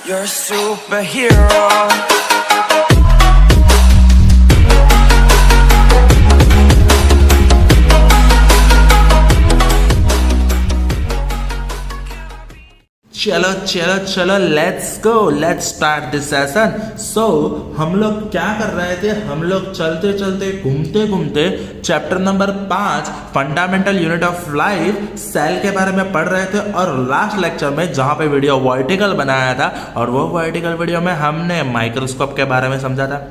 You're a superhero. चलो चलो चलो let's go, let's start this session. So हम लोग क्या कर रहे थे, हम लोग चलते चलते घूमते घूमते chapter number 5 fundamental unit of life cell के बारे में पढ़ रहे थे। और लास्ट लेक्चर में जहाँ पे वीडियो वर्टिकल बनाया था और वो वर्टिकल वीडियो में हमने माइक्रोस्कोप के बारे में समझा था।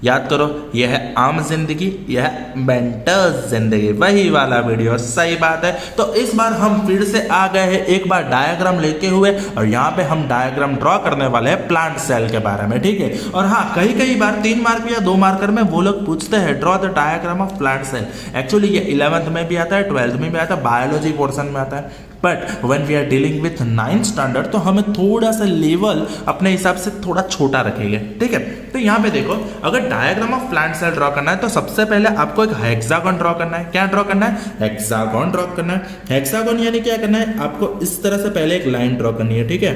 याद करो, यह है आम जिंदगी, यह है मेंटल जिंदगी, वही वाला वीडियो। सही बात है। तो इस बार हम फिर से आ गए हैं एक बार डायग्राम लेके हुए, और यहाँ पे हम डायग्राम ड्रॉ करने वाले हैं प्लांट सेल के बारे में, ठीक है। और हाँ, कई बार 3 मार्क या 2 मार्कर में वो लोग पूछते हैं draw the diagram of plant cell. Actually ये 11th में भी आता है, 12th में भी आता है, बायोलॉजी पोर्शन में आता है। But when we are dealing with 9th standard तो हमें थोड़ा सा लेवल अपने हिसाब से थोड़ा छोटा रखेंगे, ठीक है। तो यहाँ पे देखो, अगर diagram of plant cell draw करना है तो सबसे पहले आपको एक हेक्सागन ड्रॉ करना है। क्या ड्रॉ करना है? हेक्सागन ड्रॉ करना है। हेक्सागन यानी क्या करना है, आपको इस तरह से पहले एक लाइन ड्रॉ करनी है, ठीक है।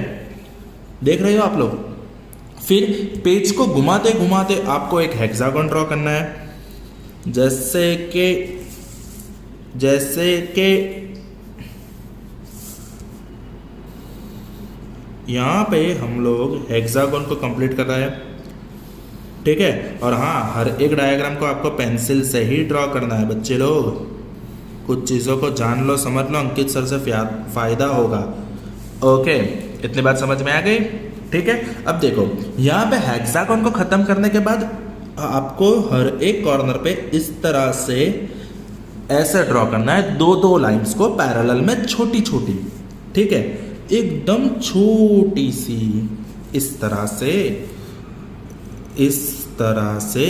देख रहे हो आप लोग। फिर पेज को घुमाते घुमाते आपको एक हेक्सागन ड्रॉ करना है, जैसे कि यहाँ पे हम लोग हेक्सागन को कंप्लीट कर रहे हैं, ठीक है। और हाँ, हर एक डायग्राम को आपको पेंसिल से ही ड्रॉ करना है बच्चे लोग। कुछ चीज़ों को जान लो, समझ लो, अंकित सर से फायदा होगा। ओके, इतनी बात समझ में आ गई, ठीक है। अब देखो, यहाँ पे हेक्सागन को खत्म करने के बाद आपको हर एक कॉर्नर पे इस तरह से ऐसे ड्रॉ करना है, 2-2 लाइंस को पैरेलल में छोटी छोटी, ठीक है, एकदम छोटी सी, इस तरह से, इस तरह से,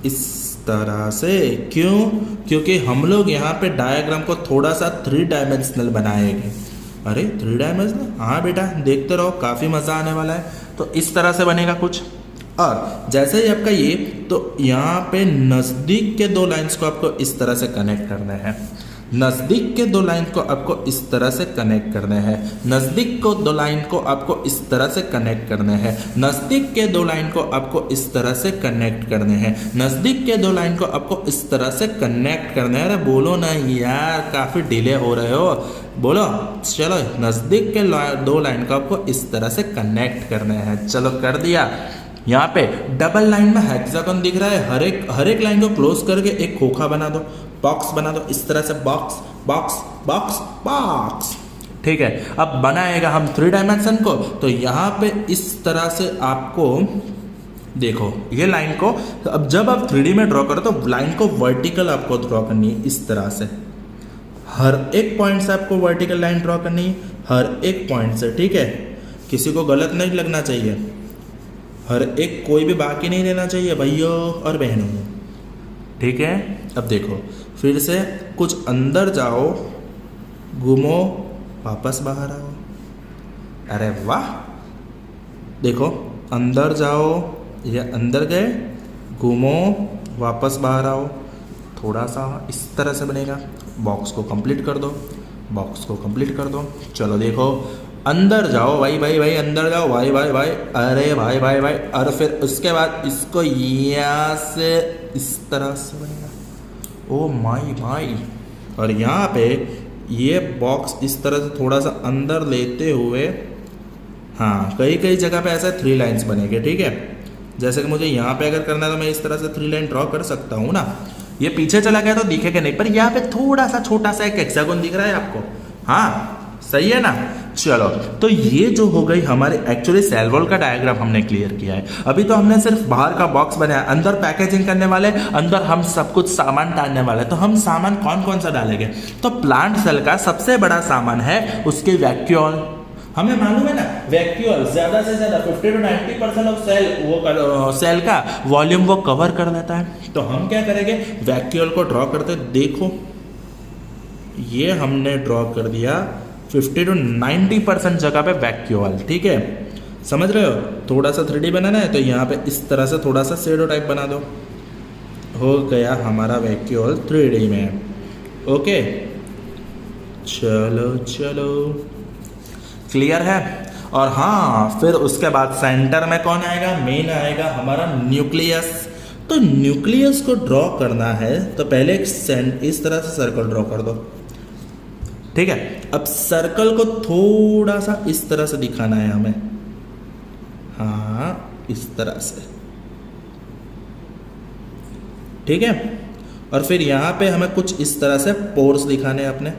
इस तरह से। क्यों? क्योंकि हम लोग यहाँ पे डायग्राम को थोड़ा सा 3 डायमेंशनल बनाएंगे। अरे 3 डायमेंशनल? हाँ बेटा, देखते रहो, काफ़ी मज़ा आने वाला है। तो इस तरह से बनेगा कुछ। और जैसे ही आपका ये, तो यहाँ पे नज़दीक के 2 लाइंस को आपको इस तरह से कनेक्ट करना है। नज़दीक के 2 लाइन को आपको इस तरह से कनेक्ट करने हैं। नज़दीक को 2 लाइन को आपको इस तरह से कनेक्ट करने हैं। नज़दीक के 2 लाइन को आपको इस तरह से कनेक्ट करने हैं। नज़दीक के 2 लाइन को आपको इस तरह से कनेक्ट करने हैं। अरे बोलो ना यार, काफ़ी डिले हो रहे हो, बोलो। चलो, नज़दीक के 2 लाइन को आपको इस तरह से कनेक्ट करने हैं। चलो, कर दिया। यहाँ पे डबल लाइन में हेक्सागन दिख रहा है, हर एक लाइन को क्लोज करके एक खोखा बना दो, बॉक्स बना दो, इस तरह से बॉक्स बॉक्स बॉक्स बॉक्स, ठीक है। अब बनाएगा हम 3 डायमेंशन को, तो यहाँ पे इस तरह से आपको देखो, ये लाइन को अब जब आप 3D में ड्रॉ करो तो लाइन को वर्टिकल आपको ड्रॉ करनी है, इस तरह से। हर एक पॉइंट से आपको वर्टिकल लाइन ड्रॉ करनी है, हर एक पॉइंट से, ठीक है। किसी को गलत नहीं लगना चाहिए, हर एक कोई भी बाकी नहीं रहना चाहिए भाइयों और बहनों, ठीक है। अब देखो, फिर से कुछ अंदर जाओ, घूमो, वापस बाहर आओ। अरे वाह, देखो, अंदर जाओ, ये अंदर गए, घूमो, वापस बाहर आओ, थोड़ा सा इस तरह से बनेगा। बॉक्स को कंप्लीट कर दो, बॉक्स को कंप्लीट कर दो। चलो देखो, अंदर जाओ भाई भाई भाई, अंदर जाओ भाई भाई भाई, अरे भाई भाई भाई। और फिर उसके बाद इसको यहाँ से इस तरह से बनेगा। ओ माई माई। और यहाँ पे ये बॉक्स इस तरह से थोड़ा सा अंदर लेते हुए, हाँ, कई जगह पे ऐसा 3 लाइंस बनेंगे, ठीक है। जैसे कि मुझे यहाँ पे अगर करना है तो मैं इस तरह से 3 लाइन ड्रॉ कर सकता हूँ ना। ये पीछे चला गया तो दिखेगा नहीं, पर यहाँ पे थोड़ा सा छोटा सा एक हेक्सागन दिख रहा है आपको। हाँ, सही है ना। चलो, तो ये जो हो गई हमारे एक्चुअली सेल वॉल का डायग्राम हमने क्लियर किया है। अभी तो हमने सिर्फ बाहर का बॉक्स बनाया, अंदर पैकेजिंग करने वाले, अंदर हम सब कुछ सामान डालने वाले। तो हम सामान कौन कौन सा डालेंगे? तो प्लांट सेल का सबसे बड़ा सामान है उसके वैक्यूल। हमें मालूम है ना, वैक्यूल ज्यादा से ज्यादा 50 to 90% ऑफ सेल का वॉल्यूम वो कवर कर लेता है। तो हम क्या करेंगे, वैक्यूल को ड्रॉ करते। देखो, ये हमने ड्रॉ कर दिया 50 to 90% जगह पे वैक्यूल, ठीक है। समझ रहे हो? थोड़ा सा 3D बनाना है तो यहाँ पे इस तरह से थोड़ा सा शेडो टाइप बना दो, हो गया हमारा वैक्यूल 3D में। ओके, चलो चलो, क्लियर है। और हाँ, फिर उसके बाद सेंटर में कौन आएगा, मेन आएगा हमारा न्यूक्लियस। तो न्यूक्लियस को ड्रॉ करना है तो पहले इस तरह से सर्कल ड्रॉ कर दो, ठीक है। अब सर्कल को थोड़ा सा इस तरह से दिखाना है हमें, हाँ इस तरह से, ठीक है। और फिर यहाँ पे हमें कुछ इस तरह से पोर्स दिखाने हैं अपने।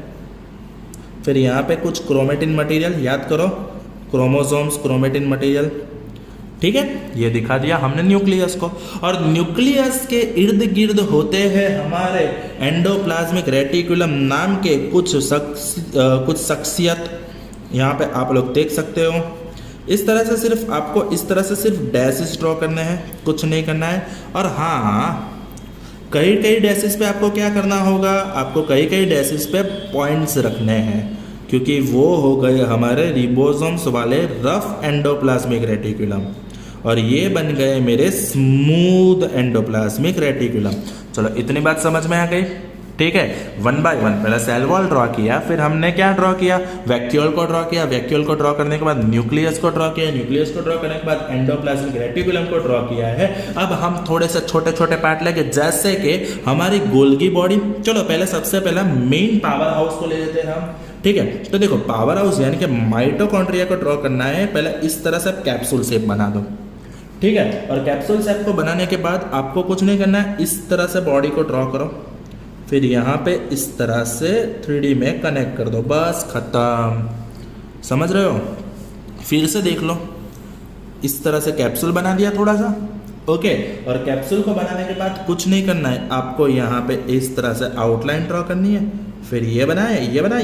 फिर यहाँ पे कुछ क्रोमेटिन मटेरियल, याद करो क्रोमोसोम्स, क्रोमेटिन मटेरियल, ठीक है। ये दिखा दिया हमने न्यूक्लियस को। और न्यूक्लियस के इर्द गिर्द होते हैं हमारे एंडोप्लाज्मिक रेटिकुलम नाम के कुछ शख्सियत, यहाँ पे आप लोग देख सकते हो। इस तरह से सिर्फ आपको इस तरह से सिर्फ डैशेस ड्रॉ करने हैं, कुछ नहीं करना है। और हाँ, कई कई डैशेस पे आपको क्या करना होगा, आपको कई कई डैशेस पे पॉइंट्स रखने हैं, क्योंकि वो हो गए हमारे रिबोसोम्स वाले रफ एंडोप्लाज्मिक रेटिकुलम, और ये बन गए मेरे स्मूथ एंडोप्लाज्मिक रेटिकुलम। चलो इतनी बात समझ में आ गई, ठीक है। 1 बाय 1 पहले सेल वॉल ड्रॉ किया, फिर हमने क्या ड्रॉ किया, वैक्यूल को ड्रॉ किया, वैक्यूल को ड्रॉ करने के बाद न्यूक्लियस को ड्रॉ किया, न्यूक्लियस को ड्रॉ करने के बाद एंडोप्लाज्मिक रेटिकुलम को ड्रॉ किया है। अब हम थोड़े से छोटे छोटे पार्ट लेके, जैसे कि हमारी गोल्गी बॉडी। चलो पहले सबसे पहला मेन पावर हाउस को ले लेते हैं हम, ठीक है। तो देखो पावर हाउस यानी कि माइटोकॉन्ड्रिया को ड्रॉ करना है। पहले इस तरह से कैप्सूल शेप बना दो, ठीक है। और कैप्सूल शेप को बनाने के बाद आपको कुछ नहीं करना है, इस तरह से बॉडी को ड्रॉ करो, फिर यहाँ पे इस तरह से 3D में कनेक्ट कर दो, बस खत्म। समझ रहे हो? फिर से देख लो, इस तरह से कैप्सूल बना दिया थोड़ा सा, ओके। और कैप्सूल को बनाने के बाद कुछ नहीं करना है, आपको यहाँ पे इस तरह से आउटलाइन ड्रॉ करनी है। फिर ये बनाए, ये बनाए,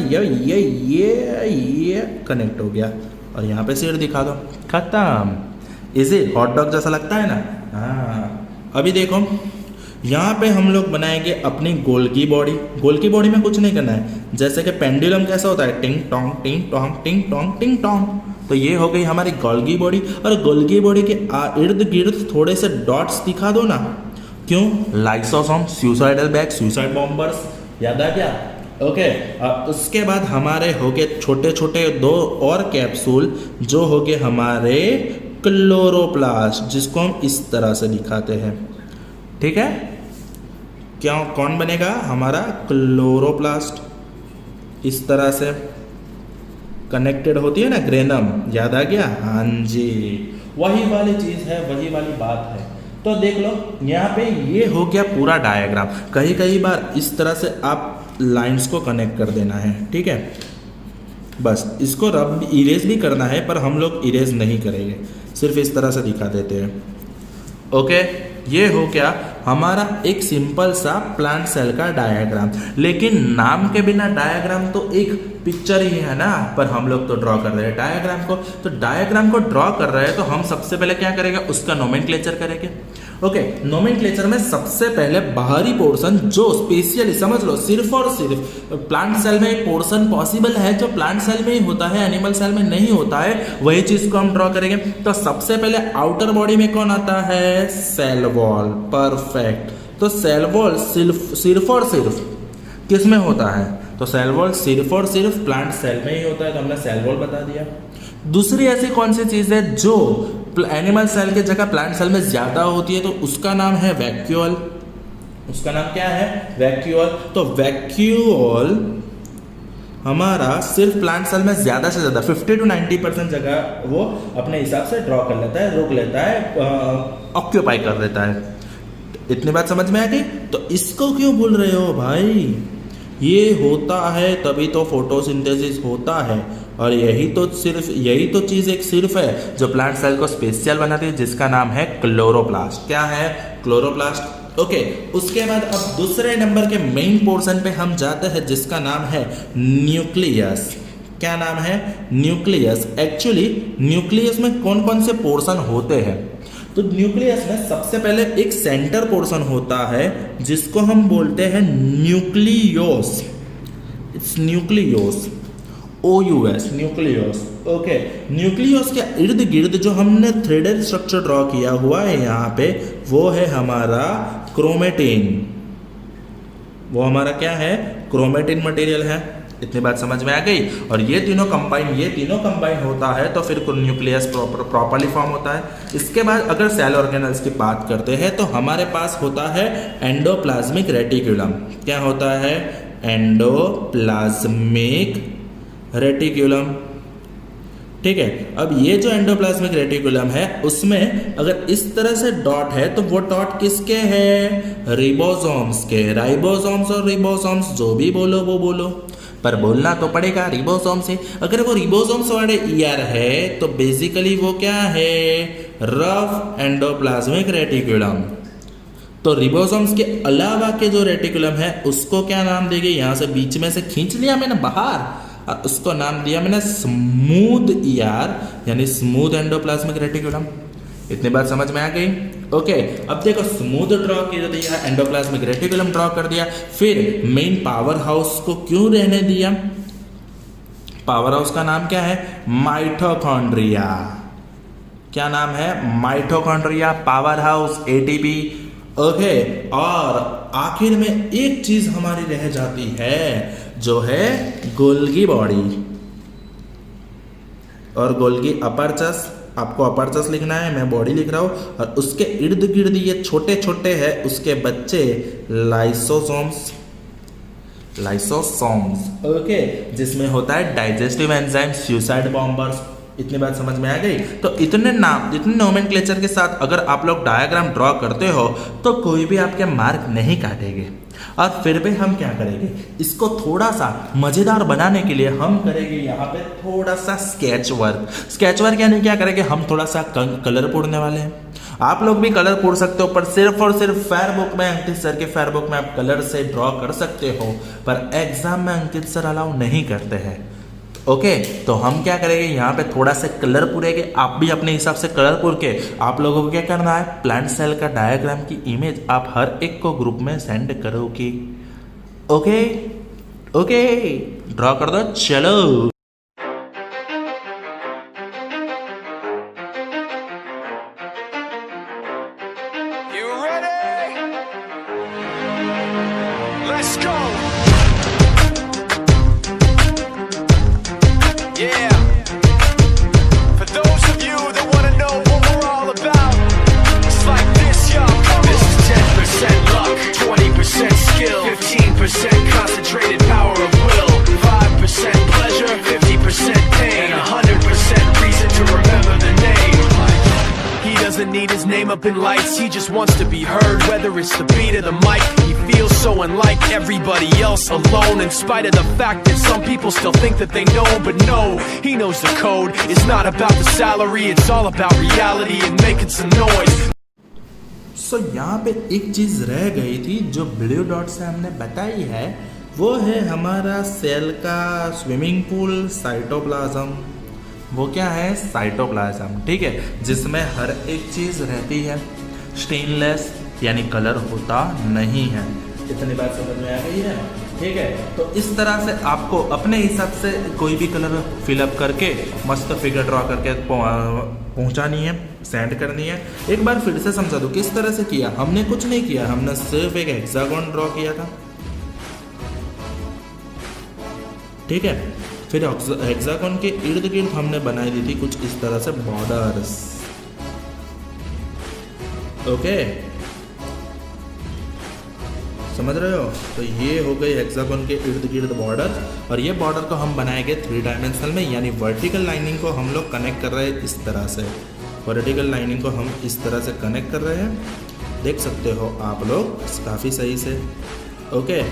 ये कनेक्ट हो गया, और यहाँ पे सिर दिखा दो, खत्म। इजी, हॉट डॉग जैसा लगता है ना? हाँ। अभी देखो यहाँ पे हम लोग बनाएंगे अपनी गोल्गी बॉडी। गोल्गी बॉडी में कुछ नहीं करना है, जैसे कि पेंडुलम कैसा होता है, टिंग टोंग टिंग टोंग टिंग टोंग टिंग टोंग। तो ये हो गई हमारी गोल्गी बॉडी। और गोल्गी बॉडी के इर्द गिर्द थोड़े से डॉट्स दिखा दो ना, क्यों? Lysosome, suicidal bag, suicide bombers, याद आ गया? ओके। उसके बाद हमारे हो गए छोटे छोटे 2 और कैप्सूल, जो हो गए हमारे क्लोरोप्लास्ट, जिसको हम इस तरह से दिखाते हैं, ठीक है। क्या कौन बनेगा हमारा क्लोरोप्लास्ट? इस तरह से कनेक्टेड होती है ना ग्रेनम, याद आ गया? हाँ जी, वही वाली चीज है, वही वाली बात है। तो देख लो यहाँ पे ये हो गया पूरा डायग्राम। कई बार इस तरह से आप लाइंस को कनेक्ट कर देना है, ठीक है। बस इसको रब इरेज भी करना है, पर हम लोग इरेज नहीं करेंगे, सिर्फ इस तरह से दिखा देते हैं, ओके। ये हो क्या हमारा एक सिंपल सा प्लांट सेल का डायग्राम। लेकिन नाम के बिना डायग्राम तो एक पिक्चर ही है ना, पर हम लोग तो ड्रॉ कर रहे हैं डायग्राम को। तो डायग्राम को ड्रॉ कर रहे हैं तो हम सबसे पहले क्या करेंगे, उसका नोमेनक्लेचर करेंगे, ओके। नोमेनक्लेचर में सबसे पहले बाहरी पोर्शन, जो स्पेशली समझ लो सिर्फ और सिर्फ प्लांट सेल में एक पोर्शन पॉसिबल है जो प्लांट सेल में ही होता है, एनिमल सेल में नहीं होता है, वही चीज को हम ड्रॉ करेंगे। तो सबसे पहले आउटर बॉडी में कौन आता है, सेल वॉल, परफेक्ट। तो सेल वॉल सिर्फ और सिर्फ किस में होता है, तो सेल वॉल सिर्फ और सिर्फ प्लांट सेल में ही होता है, तो हमने सेल वॉल बता दिया। दूसरी ऐसी कौन सी चीज है जो एनिमल सेल की जगह प्लांट सेल में ज्यादा होती है, तो उसका नाम है वैक्यूल। उसका नाम क्या है, वैक्यूल। तो वैक्यूल हमारा सिर्फ प्लांट सेल में ज्यादा से ज्यादा 50 to 90% जगह वो अपने हिसाब से ड्रॉ कर लेता है, रोक लेता है, ऑक्यूपाई कर लेता है। इतनी बात समझ में आ गई? तो इसको क्यों भूल रहे हो भाई, ये होता है तभी तो फोटोसिंथेसिस होता है, और यही तो चीज एक सिर्फ है जो प्लांट सेल को स्पेशल बनाती है, जिसका नाम है क्लोरोप्लास्ट। क्या है, क्लोरोप्लास्ट, ओके। उसके बाद अब दूसरे नंबर के मेन पोर्शन पे हम जाते हैं, जिसका नाम है न्यूक्लियस। क्या नाम है, न्यूक्लियस। एक्चुअली न्यूक्लियस में कौन कौन से पोर्शन होते हैं, तो न्यूक्लियस में सबसे पहले एक सेंटर पोर्शन होता है जिसको हम बोलते हैं nucleus. It's nucleus, OUS, nucleus, okay. Nucleus के इर्द गिर्द जो हमने थ्रेडेड स्ट्रक्चर ड्रॉ किया हुआ है यहाँ पे, वो है हमारा क्रोमेटिन। वो हमारा क्या है, क्रोमेटिन मटेरियल है, इतनी बात समझ में आ गई। और ये तीनों कंबाइन होता है तो फिर न्यूक्लियस प्रॉपरली फॉर्म होता है। इसके बाद अगर सेल ऑर्गेनल्स की बात करते हैं तो हमारे पास होता है एंडोप्लाज्मिक रेटिकुलम। क्या होता है? Endoplasmic reticulum. ठीक है, अब ये जो एंडोप्लाज्मिक रेटिकुलम है उसमें अगर इस तरह से डॉट है तो वो डॉट किसके है? रिबोसोम्स के। राइबोसोम्स और रिबोसोम्स जो भी बोलो वो बोलो, पर बोलना तो पड़ेगा रिबोसोम से। अगर वो रिबोसोम्स वाले ईआर है तो बेसिकली वो क्या है? Rough endoplasmic reticulum. तो रिबोसोम्स के अलावा के जो रेटिकुलम है उसको क्या नाम देंगे? यहाँ से बीच में से खींच लिया मैंने बाहर और उसको नाम दिया मैंने स्मूथ ईआर, यानी स्मूथ एंडोप्लाज्मिक रेटिकुलम। इतनी बात समझ में आ गई? ओके, अब देखो स्मूथ ड्रॉ कर दिया, एंडोप्लाज्मिक रेटिकुलम ड्रॉ कर दिया, फिर मेन पावर हाउस को क्यों रहने दिया? पावर हाउस का नाम क्या है? माइटोकॉन्ड्रिया। क्या नाम है? Mitochondria, power house, ATP. Okay, और आखिर में एक चीज हमारी रह जाती है जो है गोल्गी बॉडी और गोल्गी अपर्चस। आपको अपर्चस लिखना है, मैं बॉडी लिख रहा हूं, और उसके इर्द गिर्द ये छोटे छोटे हैं उसके बच्चे लाइसोसोम्स। ओके, जिसमें होता है डाइजेस्टिव एंजाइम, सुसाइड बॉम्बर्स। इतनी बात समझ में आ गई? तो इतने नोमेनक्लेचर के साथ अगर आप लोग डायग्राम ड्रॉ करते हो तो कोई भी आपके मार्क नहीं काटेंगे। और फिर भी हम क्या करेंगे? इसको थोड़ा सा मजेदार बनाने के लिए हम करेंगे यहाँ पे थोड़ा सा स्केच वर्क यानी क्या करेंगे? हम थोड़ा सा कलर पूरने वाले हैं। आप लोग भी कलर पूर सकते हो, पर सिर्फ और सिर्फ फेयर बुक में, अंकित सर के फेयर बुक में आप कलर से ड्रॉ कर सकते हो, पर एग्जाम में अंकित सर अलाउ नहीं करते हैं। ओके, तो हम क्या करेंगे? यहाँ पे थोड़ा सा कलर पूरेंगे। आप भी अपने हिसाब से कलर पूर के आप लोगों को क्या करना है? प्लांट सेल का डायग्राम की इमेज आप हर एक को ग्रुप में सेंड करोगे। ओके, ड्रॉ कर दो, चलो। You ready? Let's go. Yeah. For those of you that want to know what we're all about, it's like this, y'all. This is 10% luck, 20% skill, 15% concentrated power of will, 5% pleasure, 50% pain, and 100% reason to remember the name. He doesn't need his name up in lights, he just wants to be heard, whether it's the beat of the mic. He feels so unlike everybody else, alone, in spite of the fact that some people still think that they know, but no, he knows the code. It's not about the salary, it's all about reality and making some noise. सो यहाँ पे एक चीज रह गई थी जो blue dot से हमने बताई है, वो है हमारा सेल का स्विमिंग पूल, साइटोप्लाज्म। वो क्या है? साइटोप्लाज्म। ठीक है, जिसमें हर एक चीज रहती है, स्टेनलेस यानी कलर होता नहीं है। इतनी बात समझ में आ गई है? ठीक है, तो इस तरह से आपको अपने हिसाब से कोई भी कलर फिलअप करके मस्त फिगर ड्रॉ करके पहुंचानी है, सेंड करनी है। एक बार फिर से समझा दो किस तरह से किया। हमने कुछ नहीं किया, हमने सिर्फ एक हेक्सागोन ड्रॉ किया था। ठीक है, फिर हेक्सागोन के इर्द गिर्द हमने बनाई दी थी कुछ इस तरह से बॉर्डर्स। ओके, समझ रहे हो? तो ये हो गई हेक्सागोन के इर्द गिर्द बॉर्डर, और ये बॉर्डर को हम बनाएंगे 3 डायमेंशनल में, यानी वर्टिकल लाइनिंग को हम लोग कनेक्ट कर रहे हैं इस तरह से। वर्टिकल लाइनिंग को हम इस तरह से कनेक्ट कर रहे हैं, देख सकते हो आप लोग काफ़ी सही से। ओके,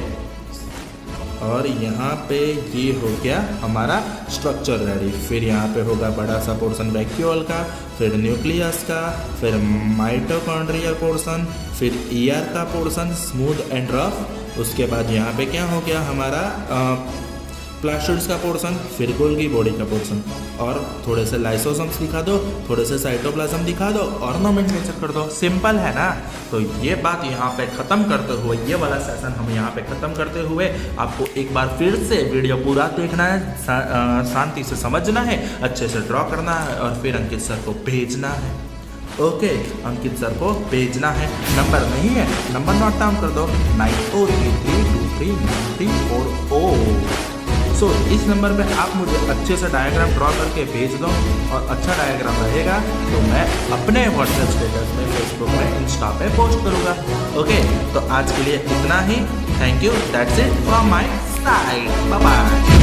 और यहाँ पे ये हो गया हमारा स्ट्रक्चर रेडी। फिर यहाँ पे होगा बड़ा सा पोर्शन वैक्यूल का, फिर न्यूक्लियस का, फिर माइटोकॉन्ड्रियल पोर्शन, फिर ईआर का पोर्शन स्मूथ एंड रफ। उसके बाद यहाँ पे क्या हो गया हमारा प्लास्टिड्स का पोर्शन, फिर गोल्गी बॉडी का पोर्शन, और थोड़े से लाइसोसोम्स दिखा दो, थोड़े से साइटोप्लाज्म दिखा दो, और नोमेनक्लेचर कर दो। सिंपल है ना? तो ये बात यहाँ पे ख़त्म करते हुए, ये वाला सेशन हम यहाँ पे ख़त्म करते हुए, आपको एक बार फिर से वीडियो पूरा देखना है, शांति से समझना है, अच्छे से ड्रॉ करना है, और फिर अंकित सर को भेजना है। ओके, अंकित सर को भेजना है। नंबर नहीं है, नंबर नोट डाउन कर दो, 9033239340। सो इस नंबर पे आप मुझे अच्छे से डायग्राम ड्रॉ करके भेज दो, और अच्छा डायग्राम रहेगा तो मैं अपने व्हाट्सएप स्टेटस में, फेसबुक में, इंस्टा पे पोस्ट करूँगा। ओके, तो आज के लिए इतना ही। Thank you, that's it from my side, bye bye.